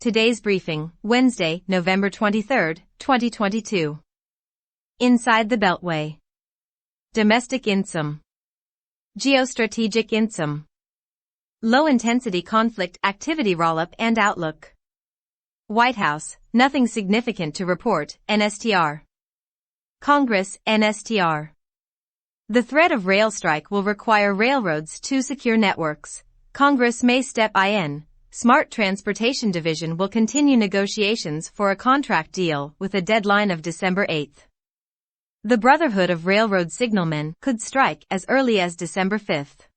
Today's briefing, Wednesday, November 23, 2022. Inside the Beltway. Domestic INSUM. Geostrategic INSUM. Low-intensity conflict activity roll-up and outlook. White House, nothing significant to report, NSTR. Congress, NSTR. The threat of rail strike will require railroads to secure networks. Congress may step in. Smart Transportation Division will continue negotiations for a contract deal with a deadline of December 8. The Brotherhood of Railroad Signalmen could strike as early as December 5.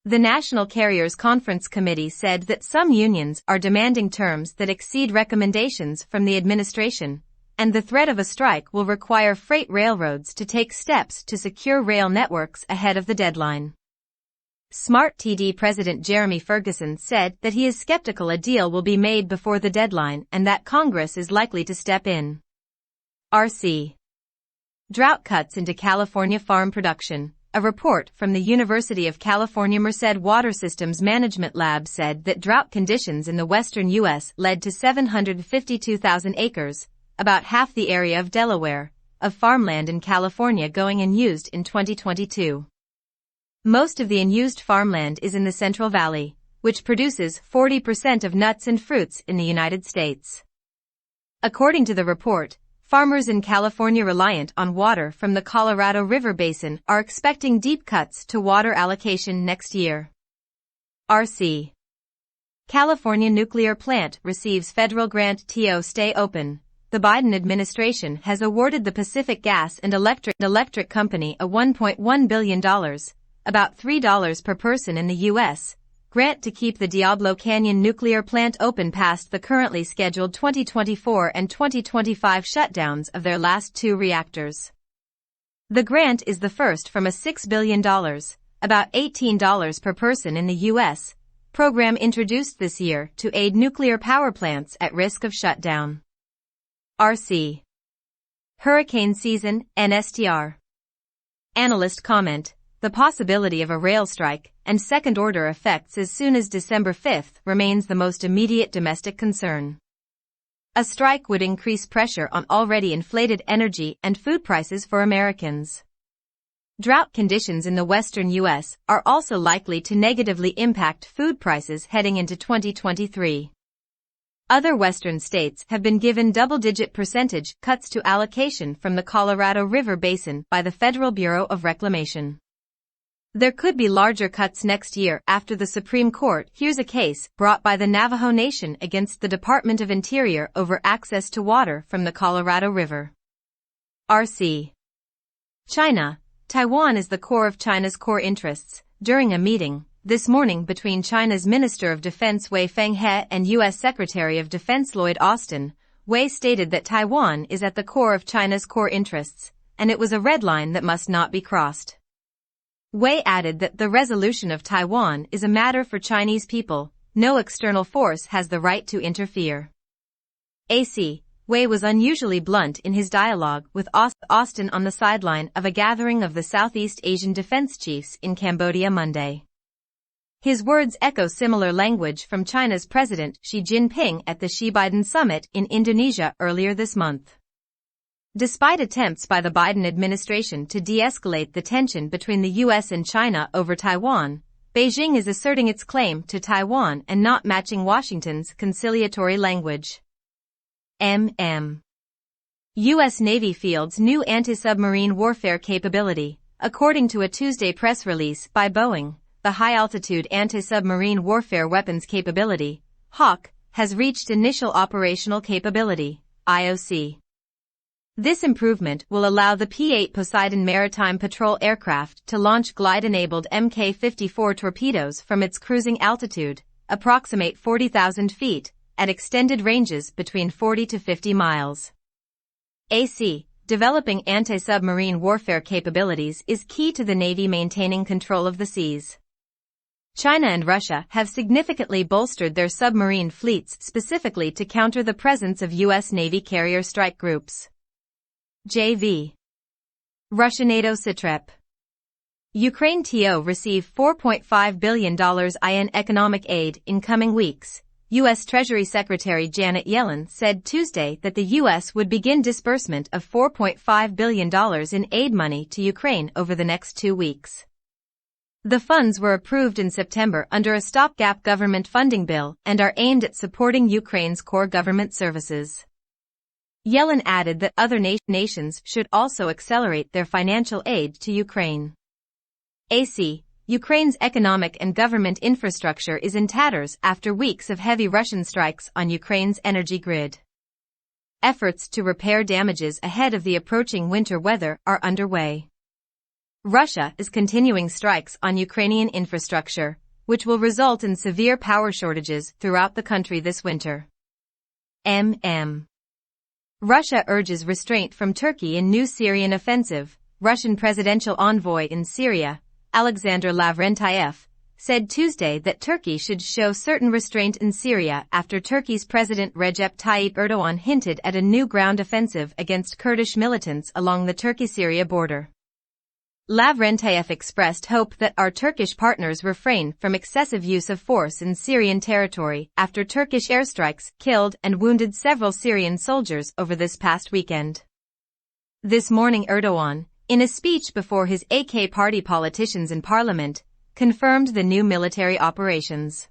The National Carriers Conference Committee said that some unions are demanding terms that exceed recommendations from the administration, and the threat of a strike will require freight railroads to take steps to secure rail networks ahead of the deadline. SMART TD President Jeremy Ferguson said that he is skeptical a deal will be made before the deadline and that Congress is likely to step in. RC. Drought cuts into California farm production. A report from the University of California Merced Water Systems Management Lab said that drought conditions in the western U.S. led to 752,000 acres, about half the area of Delaware, of farmland in California going unused in 2022. Most of the unused farmland is in the Central Valley, which produces 40% of nuts and fruits in the United States. According to the report, farmers in California reliant on water from the Colorado River Basin are expecting deep cuts to water allocation next year. RC. California nuclear plant receives federal grant to stay open. The Biden administration has awarded the Pacific Gas and Electric Company a $1.1 billion, about $3 per person in the U.S., grant to keep the Diablo Canyon nuclear plant open past the currently scheduled 2024 and 2025 shutdowns of their last two reactors. The grant is the first from a $6 billion, about $18 per person in the U.S., program introduced this year to aid nuclear power plants at risk of shutdown. RC. Hurricane season, NSTR. Analyst comment. The possibility of a rail strike and second-order effects as soon as December 5 remains the most immediate domestic concern. A strike would increase pressure on already inflated energy and food prices for Americans. Drought conditions in the western U.S. are also likely to negatively impact food prices heading into 2023. Other western states have been given double-digit percentage cuts to allocation from the Colorado River Basin by the Federal Bureau of Reclamation. There could be larger cuts next year after the Supreme Court hears a case brought by the Navajo Nation against the Department of Interior over access to water from the Colorado River. RC. China. Taiwan is the core of China's core interests. During a meeting this morning between China's Minister of Defense Wei Fenghe and U.S. Secretary of Defense Lloyd Austin, Wei stated that Taiwan is at the core of China's core interests, and it was a red line that must not be crossed. Wei added that the resolution of Taiwan is a matter for Chinese people. No external force has the right to interfere. AC. Wei was unusually blunt in his dialogue with Austin on the sideline of a gathering of the Southeast Asian defense chiefs in Cambodia Monday. His words echo similar language from China's President Xi Jinping at the Xi-Biden summit in Indonesia earlier this month. Despite attempts by the Biden administration to de-escalate the tension between the U.S. and China over Taiwan, Beijing is asserting its claim to Taiwan and not matching Washington's conciliatory language. U.S. Navy fields new anti-submarine warfare capability. According to a Tuesday press release by Boeing, the high-altitude anti-submarine warfare weapons capability, HAWK, has reached initial operational capability, IOC. This improvement will allow the P-8 Poseidon maritime patrol aircraft to launch glide-enabled Mk-54 torpedoes from its cruising altitude, approximate 40,000 feet, at extended ranges between 40 to 50 miles. AC. Developing anti-submarine warfare capabilities is key to the Navy maintaining control of the seas. China and Russia have significantly bolstered their submarine fleets specifically to counter the presence of U.S. Navy carrier strike groups. JV. Russia NATO SITREP. Ukraine TO receive $4.5 billion in economic aid in coming weeks, U.S. Treasury Secretary Janet Yellen said Tuesday that the U.S. would begin disbursement of $4.5 billion in aid money to Ukraine over the next 2 weeks. The funds were approved in September under a stopgap government funding bill and are aimed at supporting Ukraine's core government services. Yellen added that other nations should also accelerate their financial aid to Ukraine. Ukraine's economic and government infrastructure is in tatters after weeks of heavy Russian strikes on Ukraine's energy grid. Efforts to repair damages ahead of the approaching winter weather are underway. Russia is continuing strikes on Ukrainian infrastructure, which will result in severe power shortages throughout the country this winter. Russia urges restraint from Turkey in new Syrian offensive. Russian presidential envoy in Syria, Alexander Lavrentiev, said Tuesday that Turkey should show certain restraint in Syria after Turkey's President Recep Tayyip Erdogan hinted at a new ground offensive against Kurdish militants along the Turkey-Syria border. Lavrentiev expressed hope that our Turkish partners refrain from excessive use of force in Syrian territory after Turkish airstrikes killed and wounded several Syrian soldiers over this past weekend. This morning Erdogan, in a speech before his AK party politicians in parliament, confirmed the new military operations.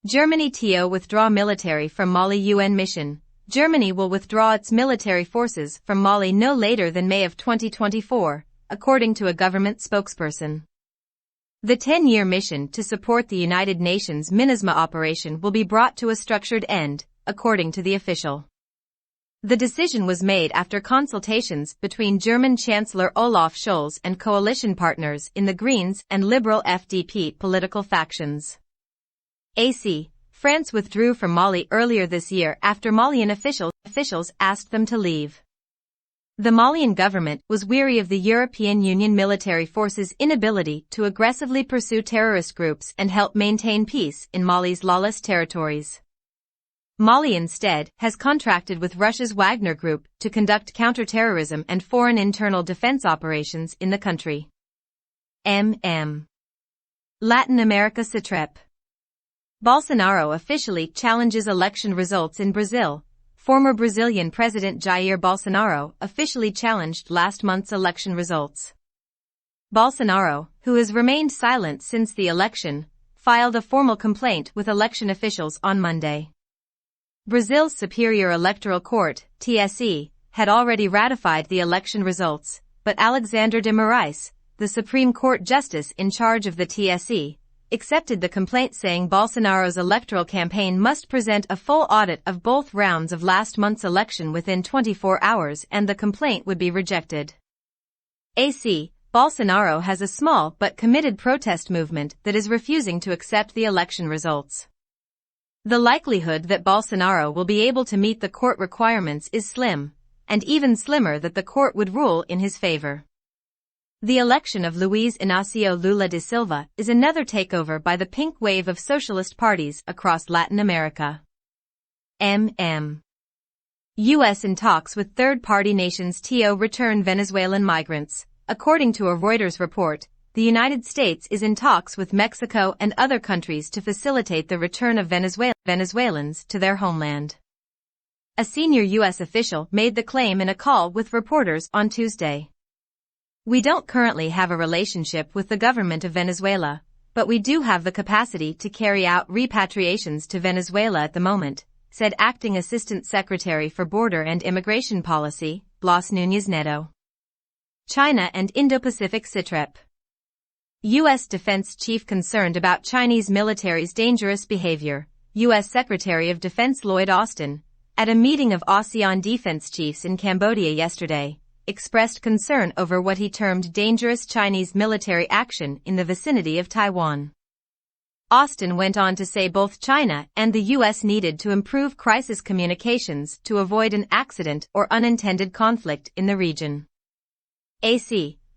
Germany to withdraw military from Mali UN mission. Germany will withdraw its military forces from Mali no later than May of 2024. According to a government spokesperson. The 10-year mission to support the United Nations MINUSMA operation will be brought to a structured end, according to the official. The decision was made after consultations between German Chancellor Olaf Scholz and coalition partners in the Greens and Liberal FDP political factions. France withdrew from Mali earlier this year after Malian officials asked them to leave. The Malian government was weary of the European Union military forces' inability to aggressively pursue terrorist groups and help maintain peace in Mali's lawless territories. Mali instead has contracted with Russia's Wagner Group to conduct counterterrorism and foreign internal defense operations in the country. Latin America satrap. Bolsonaro officially challenges election results in Brazil. Former Brazilian President Jair Bolsonaro officially challenged last month's election results. Bolsonaro, who has remained silent since the election, filed a formal complaint with election officials on Monday. Brazil's Superior Electoral Court, TSE, had already ratified the election results, but Alexander de Moraes, the Supreme Court justice in charge of the TSE, accepted the complaint saying Bolsonaro's electoral campaign must present a full audit of both rounds of last month's election within 24 hours and the complaint would be rejected. Bolsonaro has a small but committed protest movement that is refusing to accept the election results. The likelihood that Bolsonaro will be able to meet the court requirements is slim, and even slimmer that the court would rule in his favor. The election of Luiz Inácio Lula da Silva is another takeover by the pink wave of socialist parties across Latin America. U.S. in talks with third-party nations to return Venezuelan migrants. According to a Reuters report, the United States is in talks with Mexico and other countries to facilitate the return of Venezuelans to their homeland. A senior U.S. official made the claim in a call with reporters on Tuesday. We don't currently have a relationship with the government of Venezuela, but we do have the capacity to carry out repatriations to Venezuela at the moment, said Acting Assistant Secretary for Border and Immigration Policy, Blas Núñez Neto. China and Indo-Pacific satrap. U.S. Defense Chief concerned about Chinese military's dangerous behavior, U.S. Secretary of Defense Lloyd Austin, at a meeting of ASEAN defense chiefs in Cambodia yesterday, expressed concern over what he termed dangerous Chinese military action in the vicinity of Taiwan. Austin went on to say both China and the U.S. needed to improve crisis communications to avoid an accident or unintended conflict in the region.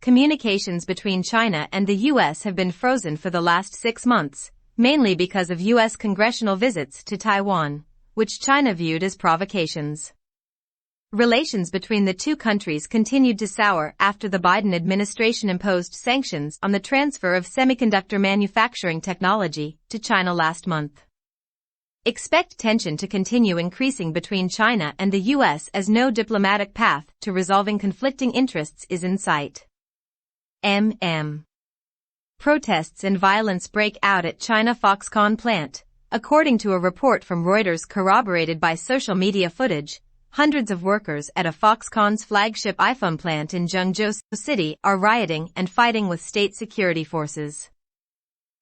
Communications between China and the U.S. have been frozen for the last 6 months, mainly because of U.S. congressional visits to Taiwan, which China viewed as provocations. Relations between the two countries continued to sour after the Biden administration imposed sanctions on the transfer of semiconductor manufacturing technology to China last month. Expect tension to continue increasing between China and the US as no diplomatic path to resolving conflicting interests is in sight. Protests and violence break out at China FOXCONN plant. According to a report from Reuters corroborated by social media footage, hundreds of workers at a FOXCONN's flagship iPhone plant in Zhengzhou City are rioting and fighting with state security forces.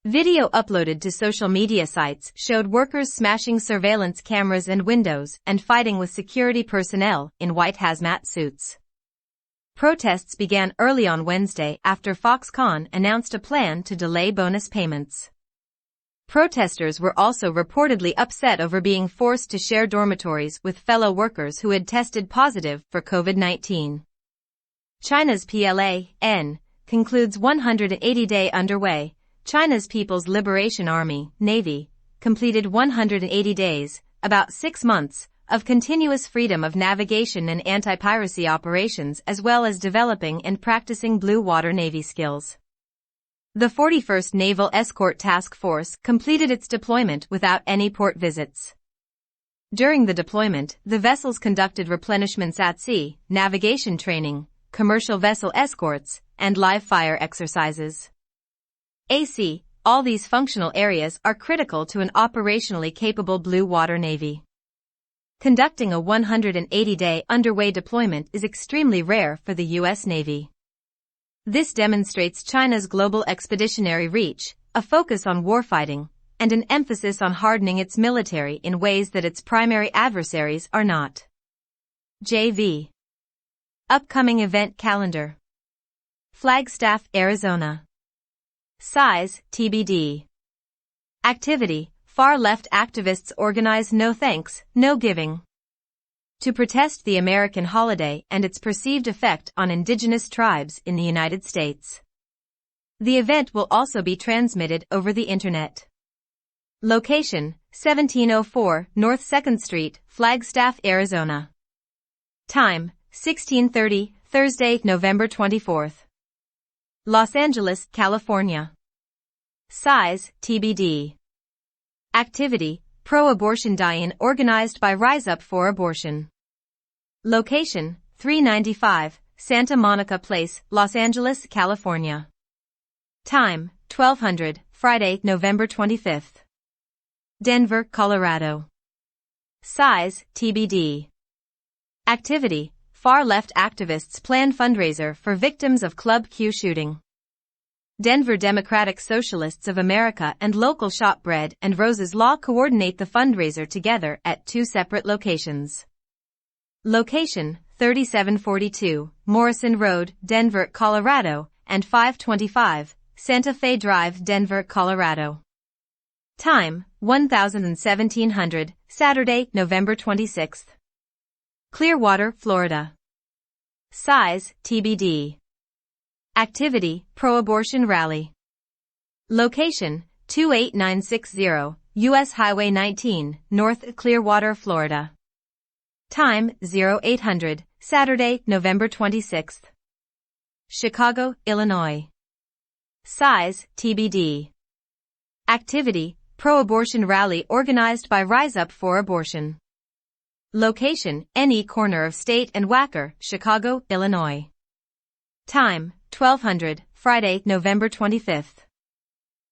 Video uploaded to social media sites showed workers smashing surveillance cameras and windows and fighting with security personnel in white hazmat suits. Protests began early on Wednesday after FOXCONN announced a plan to delay bonus payments. Protesters were also reportedly upset over being forced to share dormitories with fellow workers who had tested positive for COVID-19. China's PLA-N concludes 180-day underway. China's People's Liberation Army, Navy, completed 180 days, about 6 months, of continuous freedom of navigation and anti-piracy operations as well as developing and practicing blue water Navy skills. The 41st Naval Escort Task Force completed its deployment without any port visits. During the deployment, the vessels conducted replenishments at sea, navigation training, commercial vessel escorts, and live fire exercises. All these functional areas are critical to an operationally capable blue water Navy. Conducting a 180-day underway deployment is extremely rare for the U.S. Navy. This demonstrates China's global expeditionary reach, a focus on warfighting, and an emphasis on hardening its military in ways that its primary adversaries are not. JV. Upcoming event calendar. Flagstaff, Arizona. Size, TBD. Activity, far-left activists organize No Thanks, No Giving to protest the American holiday and its perceived effect on indigenous tribes in the United States. The event will also be transmitted over the Internet. Location, 1704 North 2nd Street, Flagstaff, Arizona. Time, 16:30, Thursday, November 24th. Los Angeles, California. Size, TBD. Activity, pro-abortion die-in organized by Rise Up for Abortion. Location, 395, Santa Monica Place, Los Angeles, California. Time, 1200, Friday, November 25th. Denver, Colorado. Size, TBD. Activity, far-left activists plan fundraiser for victims of Club Q shooting. Denver Democratic Socialists of America and local shop Bread and Roses Law coordinate the fundraiser together at 2 separate locations. Location, 3742, Morrison Road, Denver, Colorado, and 525, Santa Fe Drive, Denver, Colorado. Time, 1700, Saturday, November 26th. Clearwater, Florida. Size, TBD. Activity, pro-abortion rally. Location, 28960, U.S. Highway 19, North Clearwater, Florida. Time, 0800, Saturday, November 26th. Chicago, Illinois. Size, TBD. Activity, pro-abortion rally organized by Rise Up for Abortion. Location, any corner of State and Wacker, Chicago, Illinois. Time, 1200, Friday, November 25th.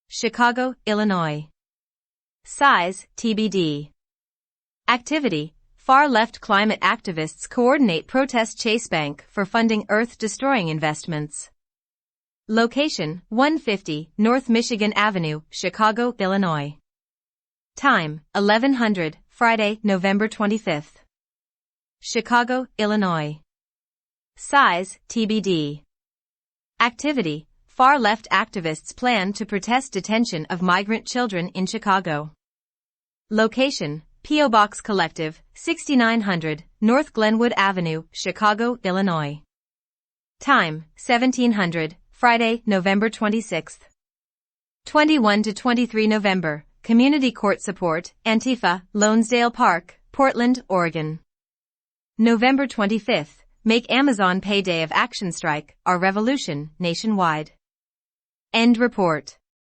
Chicago, Illinois. Size, TBD. Activity, far-left climate activists coordinate protest Chase Bank for funding Earth-destroying investments. Location, 150 North Michigan Avenue, Chicago, Illinois. Time, 1100, Friday, November 25th. Chicago, Illinois. Size, TBD. Activity, far-left activists plan to protest detention of migrant children in Chicago. Location, P.O. Box Collective, 6900, North Glenwood Avenue, Chicago, Illinois. Time, 1700, Friday, November 26th. 21 to 23 November, Community Court Support, Antifa, Lonesdale Park, Portland, Oregon. November 25th, Make Amazon Pay Day of Action Strike, Our Revolution, nationwide. End report.